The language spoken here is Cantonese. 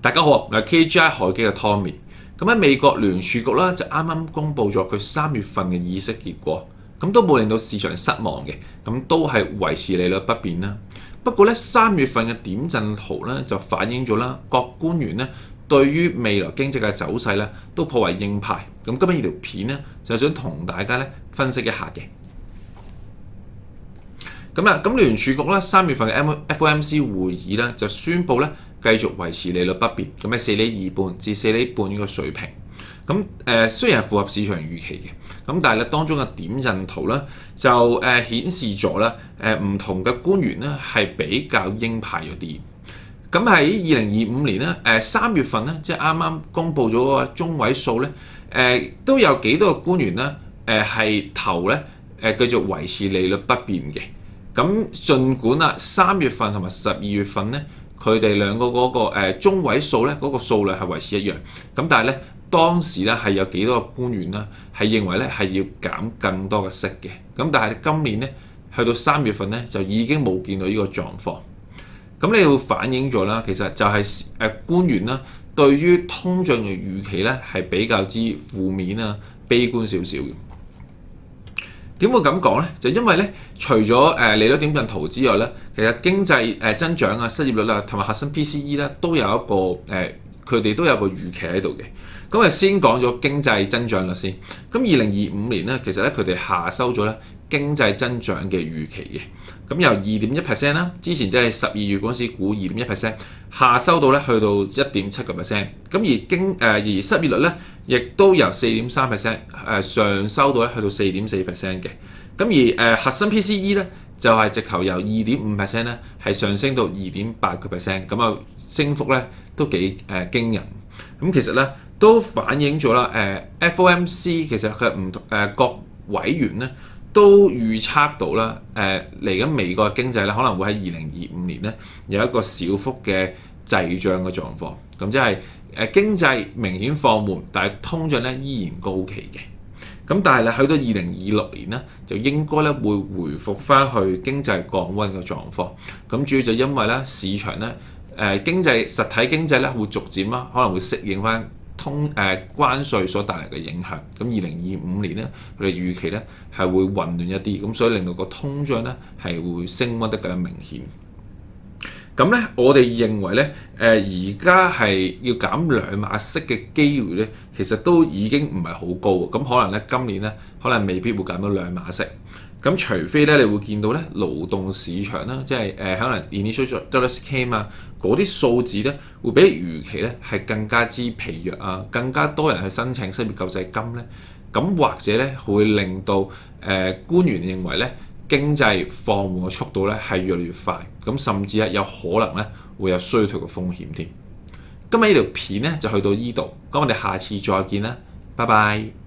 大家好，我係 KGI 海基嘅 Tommy。咁喺美國聯儲局啦，就啱啱公布咗佢3月份嘅議息結果，咁都冇令到市場失望嘅，咁都係維持利率不變啦。不過咧，3月份嘅點陣圖咧就反映咗啦，各官員咧對於未來經濟嘅走勢咧都頗為鷹派。咁今日呢條片咧就想同大家咧分析一下嘅。咁聯儲局咧3月份嘅 FOMC 會議咧就宣布咧繼續維持利率不變，咁喺4厘2半至4厘半呢個水平。咁雖然係符合市場預期嘅，咁但係咧當中嘅點陣圖咧就顯示咗咧唔同嘅官員咧係比較鷹派咗啲。咁喺2025年咧3月份咧即係啱啱公布咗個中位數咧都有幾多個官員咧係投咧繼續維持利率不變嘅。咁儘管3月份同埋12月份咧，佢哋兩個嗰個中位數咧嗰個數量係維持一樣，咁但係咧當時咧係有幾多個官員咧係認為咧係要減更多嘅息嘅，咁但係今年咧去到3月份咧就已經冇見到呢個狀況，咁你要反映咗啦，其實就係官員啦對於通脹嘅預期咧係比較之負面悲觀少少嘅。點會咁講咧？就因為咧，除咗利率點陣圖之外咧，其實經濟增長失業率同埋核心 PCE 咧都有一個佢哋都有個預期喺度嘅。咁啊，先講咗經濟增長率先。咁2025年咧，其實咧佢哋下收咗咧經濟增長嘅預期嘅。咁由 2.1% 啦，之前即係12月嗰陣時估 2.1%， 下收到咧去到 1.7%。咁而失業率咧，亦都由 4.3% 上收到咧去到 4.4% 嘅。咁而核心 PCE 咧就係直頭由 2.5% 咧係上升到 2.8%， 咁啊升幅咧都幾驚人。咁其實咧都反映咗啦FOMC 其實佢唔同各委員咧都預測到啦嚟緊美國嘅經濟咧可能會喺2025年咧有一個小幅嘅滯脹嘅狀況，咁即係經濟明顯放緩，但係通脹咧依然高企嘅。咁但係咧去到2026年咧就應該咧會回復翻去經濟降溫嘅狀況。咁主要就因為咧市場咧實體經濟咧會逐漸可能會適應翻關稅所帶嚟嘅影響。咁2025年咧佢哋預期咧係會混亂一啲，咁所以令到個通脹咧係會升溫得更加明顯。咁咧，我哋認為咧，而家係要減2碼息嘅機會咧，其實都已經唔係好高。咁可能咧，今年咧，可能未必會減到2碼息。咁除非咧，你會見到咧，勞動市場啦，即係可能 initial jobs claim 嗰啲數字咧，會比預期咧係更加之疲弱更加多人去申請失業救濟金咧。咁或者咧，會令到官員認為咧，經濟放緩嘅速度咧係越嚟越快，咁甚至有可能咧會有衰退嘅風險添。今日呢條片咧就去到呢度，咁我哋下次再見啦，拜拜。